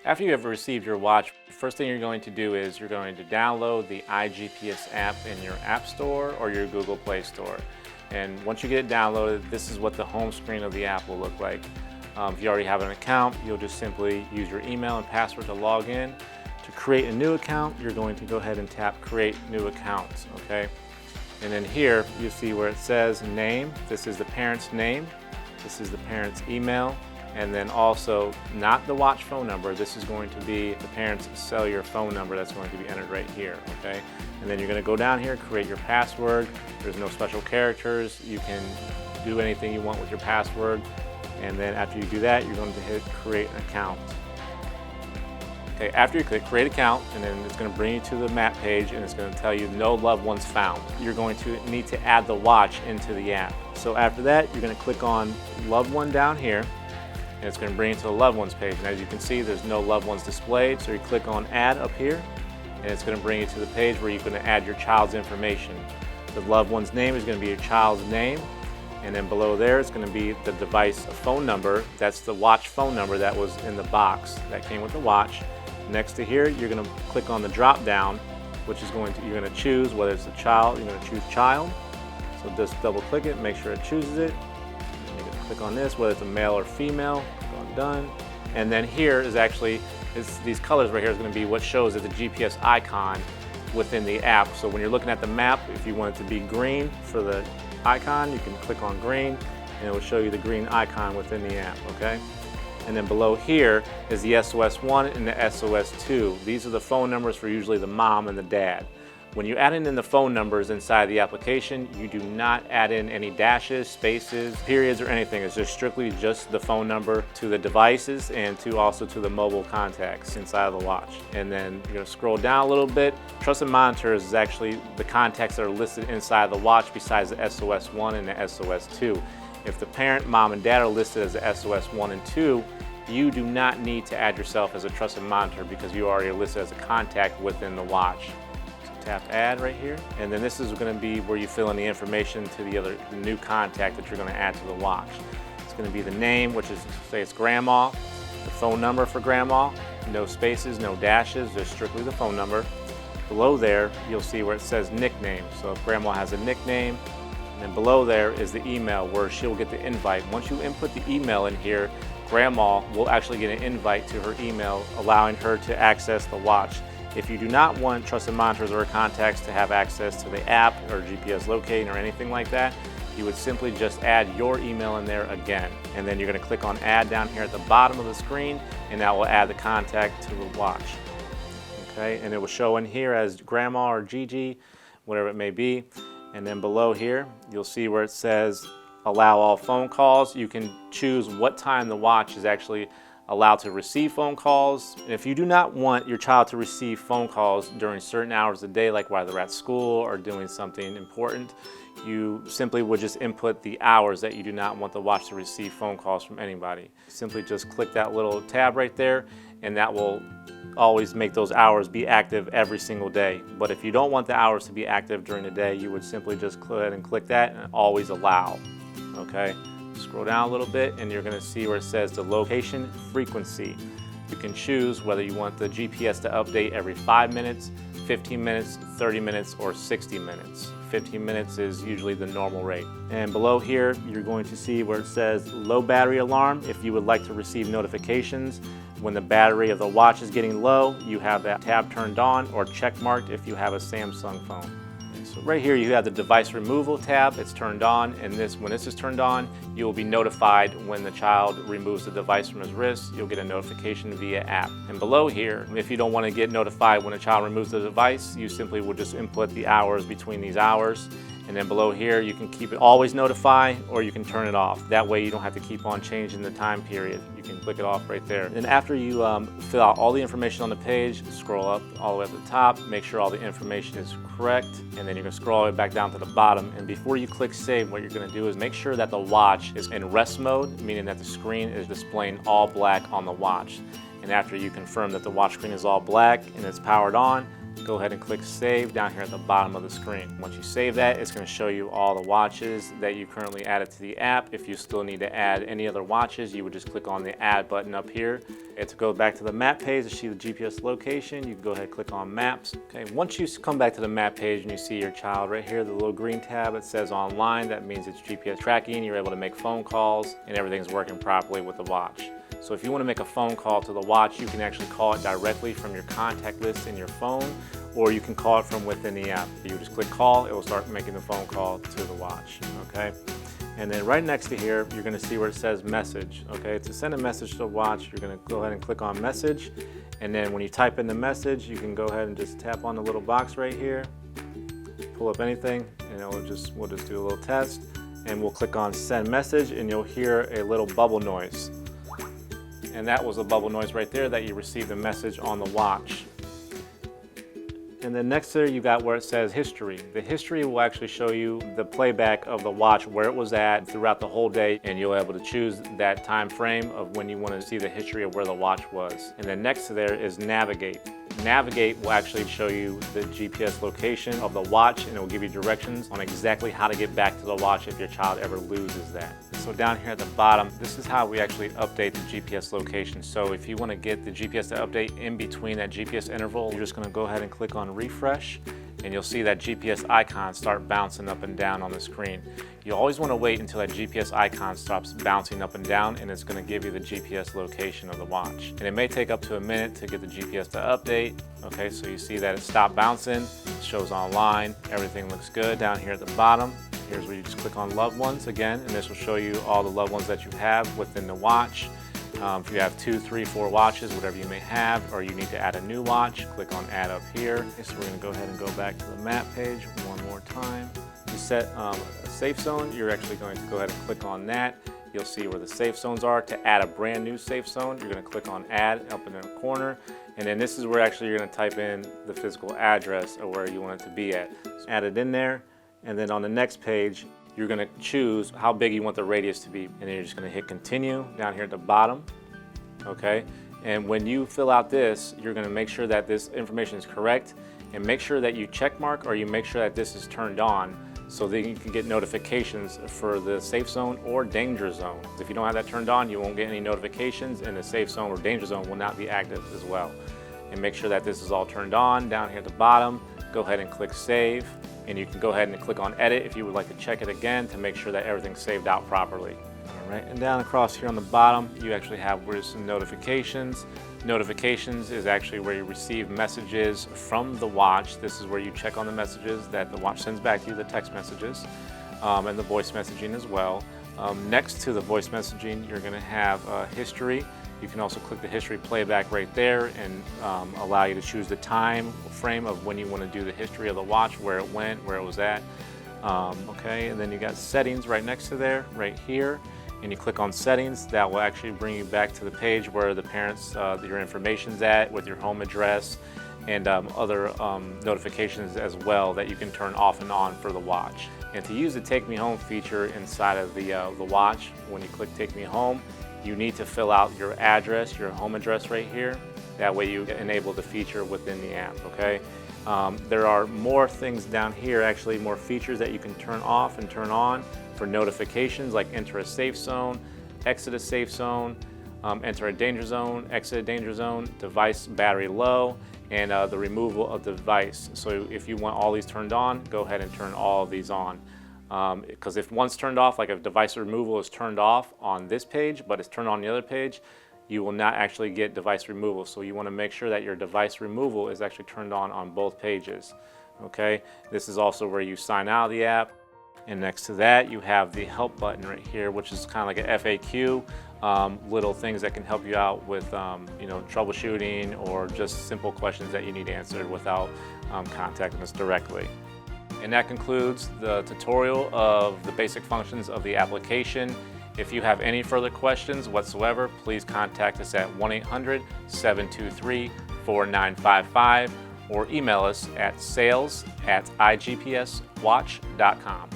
After you have received your watch, the first thing you're going to do is you're going to download the iGPS app in your App Store or your Google Play Store. And once you get it downloaded, this is what the home screen of the app will look like. If you already have an account, you'll just simply use your email and password to log in. To create a new account, you're going to go ahead and tap Create New Account, okay? And then here, you see where it says Name. This is the parent's name. This is the parent's email. And then also, not the watch phone number, this is going to be the parent's cellular phone number that's going to be entered right here, okay? And then you're going to go down here, create your password. There's no special characters. You can do anything you want with your password. And then after you do that, you're going to hit Create an Account. Okay, after you click Create Account, and then it's going to bring you to the map page, and it's going to tell you No Loved Ones Found. You're going to need to add the watch into the app. So after that, you're going to click on Loved One down here, and it's going to bring you to the Loved Ones page. And as you can see, there's no loved ones displayed, so you click on Add up here, and it's going to bring you to the page where you're going to add your child's information. The loved one's name is going to be your child's name, and then below there it's going to be the device phone number. That's the watch phone number that was in the box that came with the watch. Next to here, you're going to click on the drop down, which is you're going to choose whether it's a child. You're going to choose child. So just double click it, make sure it chooses it. You're going to click on this, whether it's a male or female. Click on done. And then here is actually, these colors right here is going to be what shows as a GPS icon within the app. So when you're looking at the map, if you want it to be green for the icon, you can click on green and it will show you the green icon within the app, okay? And then below here is the SOS1 and the SOS2. These are the phone numbers for usually the mom and the dad. When you add in the phone numbers inside the application, you do not add in any dashes, spaces, periods, or anything. It's just strictly just the phone number to the devices and also to the mobile contacts inside of the watch. And then you're going to scroll down a little bit. Trusted monitors is actually the contacts that are listed inside the watch besides the SOS1 and the SOS2. If the parent, mom, and dad are listed as the SOS1 and 2, you do not need to add yourself as a trusted monitor because you already are listed as a contact within the watch. So tap Add right here, and then this is going to be where you fill in the information to the new contact that you're going to add to the watch. It's going to be the name, which is, say it's grandma, the phone number for grandma, no spaces, no dashes, just strictly the phone number. Below there, you'll see where it says nickname. So if grandma has a nickname, and then below there is the email where she'll get the invite. Once you input the email in here, grandma will actually get an invite to her email, allowing her to access the watch. If you do not want trusted monitors or contacts to have access to the app or GPS locating or anything like that, you would simply just add your email in there again. And then you're going to click on Add down here at the bottom of the screen, and that will add the contact to the watch. Okay, and it will show in here as grandma or Gigi, whatever it may be. And then below here, you'll see where it says Allow all phone calls. You can choose what time the watch is actually allowed to receive phone calls. And if you do not want your child to receive phone calls during certain hours of the day, like while they're at school or doing something important, you simply would just input the hours that you do not want the watch to receive phone calls from anybody. Simply just click that little tab right there, and that will always make those hours be active every single day. But if you don't want the hours to be active during the day, you would simply just go ahead and click that and always allow. Okay, scroll down a little bit and you're going to see where it says the location frequency. You can choose whether you want the GPS to update every 5 minutes, 15 minutes, 30 minutes, or 60 minutes. 15 minutes is usually the normal rate. And below here, you're going to see where it says low battery alarm. If you would like to receive notifications when the battery of the watch is getting low, you have that tab turned on or check marked if you have a Samsung phone. So right here you have the device removal tab. It's turned on, and when this is turned on, you will be notified when the child removes the device from his wrist. You'll get a notification via app. And below here, if you don't want to get notified when a child removes the device, you simply will just input the hours between these hours. And then below here, you can keep it always notify, or you can turn it off. That way you don't have to keep on changing the time period. You can click it off right there. And after you fill out all the information on the page, scroll up all the way up to the top, make sure all the information is correct, and then you're gonna scroll all the way back down to the bottom. And before you click save, what you're gonna do is make sure that the watch is in rest mode, meaning that the screen is displaying all black on the watch. And after you confirm that the watch screen is all black and it's powered on, Go ahead and click Save down here at the bottom of the screen. Once you save that, it's going to show you all the watches that you currently added to the app. If you still need to add any other watches, you would just click on the Add button up here. And to go back to the map page to see the GPS location, you can go ahead and click on Maps. Okay, once you come back to the map page and you see your child right here, the little green tab, it says Online. That means it's GPS tracking. You're able to make phone calls and everything's working properly with the watch. So if you want to make a phone call to the watch, you can actually call it directly from your contact list in your phone, or you can call it from within the app. You just click call, it will start making the phone call to the watch, okay? And then right next to here, you're gonna see where it says message, okay? To send a message to the watch, you're gonna go ahead and click on message, and then when you type in the message, you can go ahead and just tap on the little box right here, pull up anything, and we'll just do a little test, and we'll click on send message, and you'll hear a little bubble noise. And that was a bubble noise right there that you received a message on the watch. And then next there you got where it says history. The history will actually show you the playback of the watch, where it was at throughout the whole day, and you'll be able to choose that time frame of when you want to see the history of where the watch was. And then next to there is navigate. Navigate will actually show you the GPS location of the watch, and it will give you directions on exactly how to get back to the watch if your child ever loses that. So down here at the bottom, this is how we actually update the GPS location. So if you want to get the GPS to update in between that GPS interval, you're just going to go ahead and click on refresh, and you'll see that GPS icon start bouncing up and down on the screen. You always want to wait until that GPS icon stops bouncing up and down, and it's going to give you the GPS location of the watch. And it may take up to a minute to get the GPS to update. Okay, so you see that it stopped bouncing, it shows online, everything looks good. Down here at the bottom, here's where you just click on loved ones again, and this will show you all the loved ones that you have within the watch. If you have 2, 3, 4 watches, whatever you may have, or you need to add a new watch, click on add up here. Okay, so we're going to go ahead and go back to the map page one more time. You set a safe zone, you're actually going to go ahead and click on that. You'll see where the safe zones are. To add a brand new safe zone, you're going to click on add up in the corner, and then this is where actually you're going to type in the physical address of where you want it to be at. So add it in there, and then on the next page, you're going to choose how big you want the radius to be, and then you're just going to hit continue down here at the bottom. Okay, and when you fill out this, you're going to make sure that this information is correct, and make sure that you check mark or you make sure that this is turned on, so that you can get notifications for the safe zone or danger zone. If you don't have that turned on, you won't get any notifications, and the safe zone or danger zone will not be active as well. And make sure that this is all turned on. Down here at the bottom, go ahead and click save, and you can go ahead and click on edit if you would like to check it again to make sure that everything's saved out properly. All right, and down across here on the bottom, you actually have where some notifications. Notifications is actually where you receive messages from the watch. This is where you check on the messages that the watch sends back to you, the text messages, and the voice messaging as well. Next to the voice messaging, you're going to have history. You can also click the history playback right there and allow you to choose the time frame of when you want to do the history of the watch, where it went, where it was at. Okay, and then you got settings right next to there, right here. And you click on settings, that will actually bring you back to the page where the parents, your information's at with your home address and other notifications as well that you can turn off and on for the watch. And to use the Take Me Home feature inside of the watch, when you click Take Me Home, you need to fill out your address, your home address right here. That way you enable the feature within the app, okay? There are more things down here, actually more features that you can turn off and turn on for notifications, like enter a safe zone, exit a safe zone, enter a danger zone, exit a danger zone, device battery low, and the removal of the device. So if you want all these turned on, go ahead and turn all of these on. Because if one's turned off, like if device removal is turned off on this page, but it's turned on the other page, you will not actually get device removal. So you want to make sure that your device removal is actually turned on both pages. Okay, this is also where you sign out of the app. And next to that, you have the help button right here, which is kind of like an FAQ, little things that can help you out with troubleshooting or just simple questions that you need answered without contacting us directly. And that concludes the tutorial of the basic functions of the application. If you have any further questions whatsoever, please contact us at 1-800-723-4955 or email us at sales@igpswatch.com.